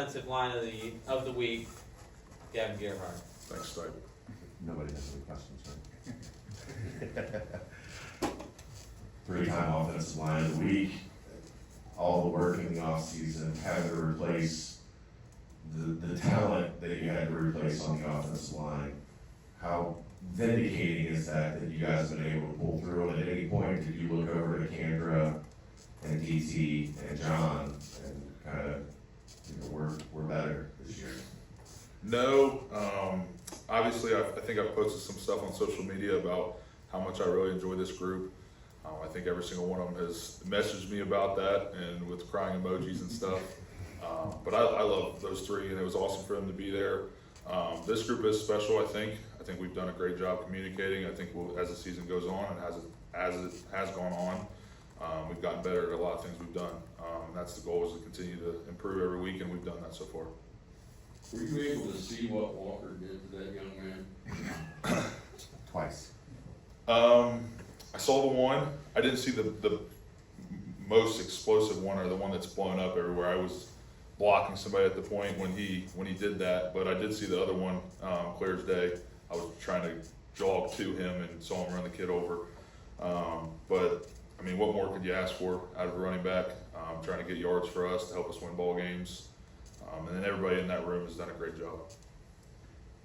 Offensive line of the week, Gavin Gerhardt. Thanks, Steve. Nobody has any questions, right? Three-time offensive line of the week, all the work in the offseason, having to replace the talent that you had to replace on the offensive line. How vindicating is that you guys have been able to pull through? And at any point, did you look over to Kendra and DT and John and kind of, we're better this year? No, obviously I think I've posted some stuff on social media about how much I really enjoy this group. I think every single one of them has messaged me about that and with crying emojis and stuff. But I love those three, and it was awesome for them to be there. This group is special, I think. I think we've done a great job communicating. I think as the season goes on and as it has gone on, we've gotten better at a lot of things we've done. And that's the goal, is to continue to improve every week, and we've done that so far. Were you able to see what Walker did to that young man? Twice. I saw the one. I didn't see the most explosive one, or the one that's blown up everywhere. I was blocking somebody at the point when he did that, but I did see the other one clear as day. I was trying to jog to him and saw him run the kid over. But I mean, what more could you ask for out of a running back? Trying to get yards for us to help us win ball games. And then everybody in that room has done a great job.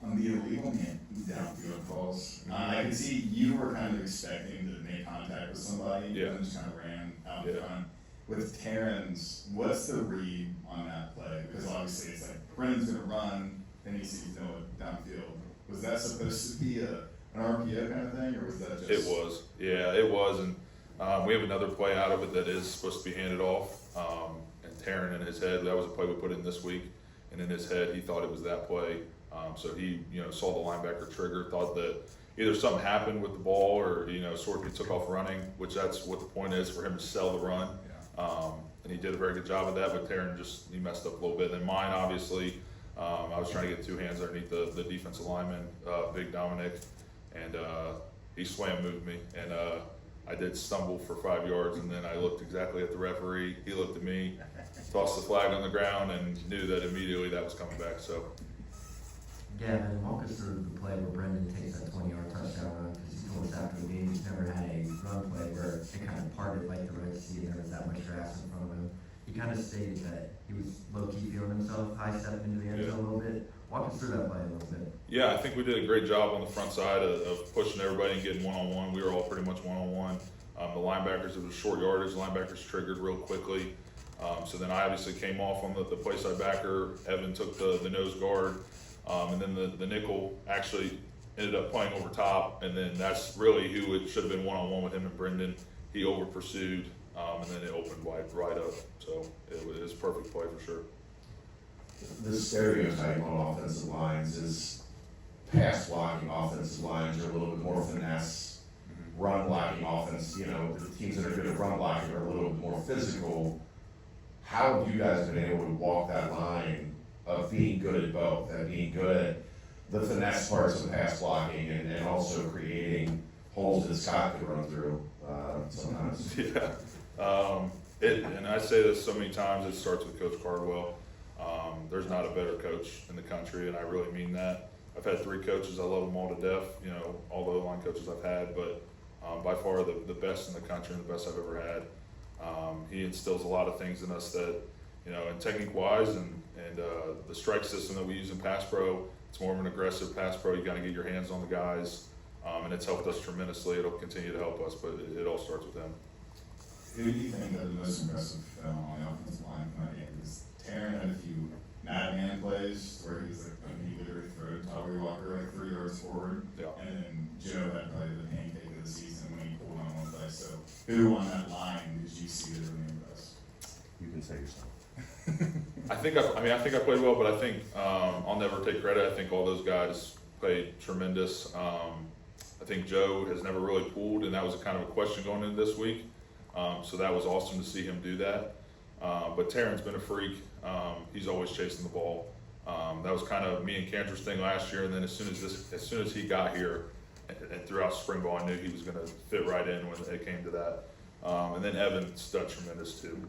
On the illegal downfield calls, I could see you were kind of expecting to make contact with somebody, Yeah. and just kind of ran out in Yeah. front. With Terrence, what's the read on that play? Because obviously it's like Brennan's going to run, then he sees Noah downfield. Was that supposed to be an RPO kind of thing, or was that just? It was, yeah, it was, and we have another play out of it that is supposed to be handed off. And Taryn, in his head, that was a play we put in this week, and in his head he thought it was that play. So he, saw the linebacker trigger, thought that either something happened with the ball, or Sorky took off running, which that's what the point is, for him to sell the run. And he did a very good job of that, but Taryn he messed up a little bit. And mine, obviously, I was trying to get two hands underneath the defensive lineman, Big Dominic, and he swam moved me, and I did stumble for 5 yards, and then I looked exactly at the referee. He looked at me, tossed the flag on the ground, and knew that immediately that was coming back. So. Gavin, walk us through the play where Brendan takes that 20-yard touchdown run, because he told us after the game he's never had a run play where it kind of parted like the Red Sea and there was that much grass in front of him. He kind of stated that he was low-key feeling himself, high step into the end zone a little bit. Walk us through that play a little bit. Yeah, I think we did a great job on the front side of pushing everybody and getting one-on-one. We were all pretty much one-on-one. The linebackers, it was short yardage. Linebackers triggered real quickly. So then I obviously came off on the play side backer. Evan took the nose guard. And then the nickel actually ended up playing over top, and then that's really who it should have been one-on-one with him and Brendan. He over pursued, and then it opened right up. So it was a perfect play for sure. The stereotype on offensive lines is pass blocking offensive lines are a little bit more finesse. Run blocking offense, the teams that are good at run blocking are a little bit more physical. How have you guys been able to walk that line of being good at both, and being good at the finesse parts of pass blocking and also creating holes that Scott could run through sometimes? Yeah. And I say this so many times, it starts with Coach Cardwell. There's not a better coach in the country, and I really mean that. I've had 3 coaches, I love them all to death, all the O-line coaches I've had, but by far the best in the country and the best I've ever had. He instills a lot of things in us that, and technique-wise and the strike system that we use in pass pro, it's more of an aggressive pass pro. You got to get your hands on the guys, and it's helped us tremendously. It'll continue to help us, but it all starts with him. Who do you think had the most impressive on the offensive line from that game? Because Taryn had a few madman plays where he was he literally threw Tyler Walker 3 yards forward. Yeah. And then Joe had probably the pancake of the season when he pulled on one play. So who on that line did you see that really impressed? You can say yourself. I think I played well, but I think I'll never take credit. I think all those guys played tremendous. I think Joe has never really pulled, and that was a kind of a question going into this week. So that was awesome to see him do that. But Taryn's been a freak. He's always chasing the ball. That was kind of me and Cantor's thing last year, and then as soon as he got here and throughout spring ball, I knew he was going to fit right in when it came to that. And then Evan's done tremendous too.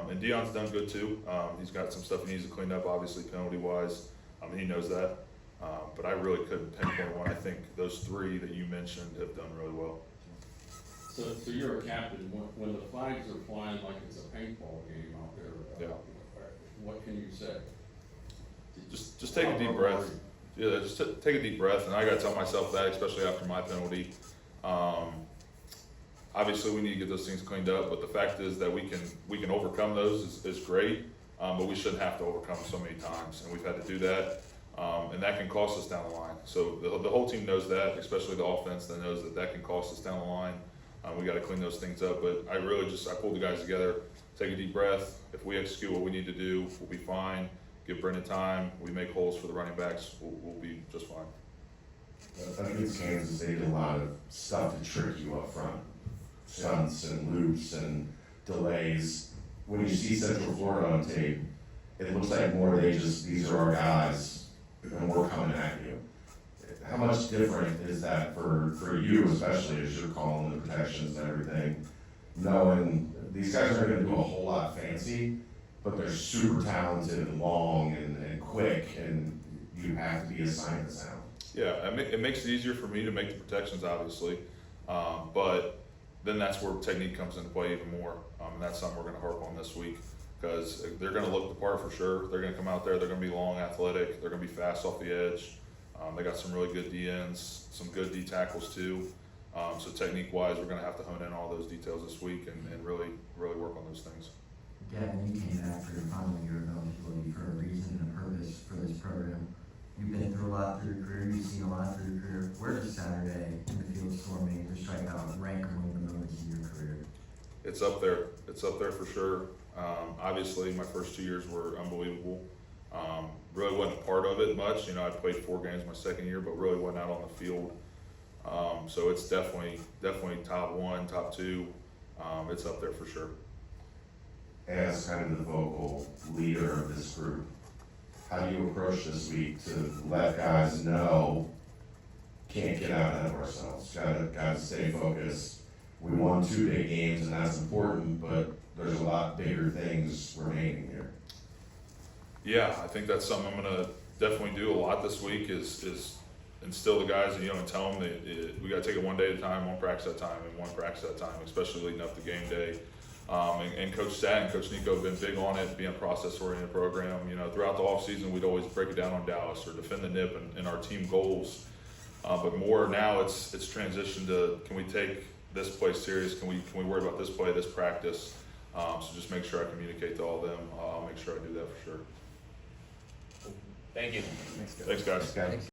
And Dion's done good too. He's got some stuff he needs to clean up, obviously penalty wise. He knows that. But I really couldn't pinpoint one. I think those three that you mentioned have done really well. So you're a captain, when the flags are flying like it's a paintball game out there, Yeah. what can you say? Just take a deep breath. Yeah, just take a deep breath. And I got to tell myself that, especially after my penalty. Obviously, we need to get those things cleaned up. But the fact is that we can overcome those is great. But we shouldn't have to overcome so many times, and we've had to do that. And that can cost us down the line. So the whole team knows that, especially the offense that knows that can cost us down the line. We got to clean those things up. But I pulled the guys together, take a deep breath. If we execute what we need to do, we'll be fine. Give Brendan time. We make holes for the running backs. We'll be just fine. Against Kansas, they did a lot of stuff to trick you up front. Stunts and loops and delays. When you see Central Florida on tape, it looks like more these are our guys, and we're coming at you. How much different is that for you, especially as you're calling the protections and everything, knowing these guys aren't going to do a whole lot fancy, but they're super talented and long and quick, and you have to be assigned to sound. Yeah, it makes it easier for me to make the protections, obviously, but then that's where technique comes into play even more, and that's something we're going to harp on this week, because they're going to look the part for sure. They're going to come out there, they're going to be long, athletic, they're going to be fast off the edge. They got some really good DNs, some good D tackles too. So technique-wise, we're going to have to hone in all those details this week and really work on those things. Gavin, you came back for your final year of eligibility for a reason and a purpose for this program. You've been through a lot through your career, you've seen a lot through your career. Where does Saturday in the field storming or strikeout rank among the moments in your career? It's up there. It's up there for sure. Obviously, my first 2 years were unbelievable. Really wasn't a part of it much. You know, I played 4 games my second year, but really wasn't out on the field. So it's definitely top 1, top 2. It's up there for sure. As kind of the vocal leader of this group, how do you approach this week to let guys know can't get out ahead of ourselves, gotta stay focused? We won 2 big games and that's important, but there's a lot bigger things remaining here. Yeah, I think that's something I'm gonna definitely do a lot this week is instill the guys, and tell them that we gotta take it one day at a time, one practice at a time, and one practice at a time, especially leading up to game day. And Coach Stat and Coach Nico have been big on it, being a process-oriented program. Throughout the offseason, we'd always break it down on Dallas or defend the nip and our team goals. But more now, it's transitioned to, can we take this play serious? Can we worry about this play, this practice? So just make sure I communicate to all of them. I'll make sure I do that for sure. Thank you. Thanks, guys. Thanks, guys.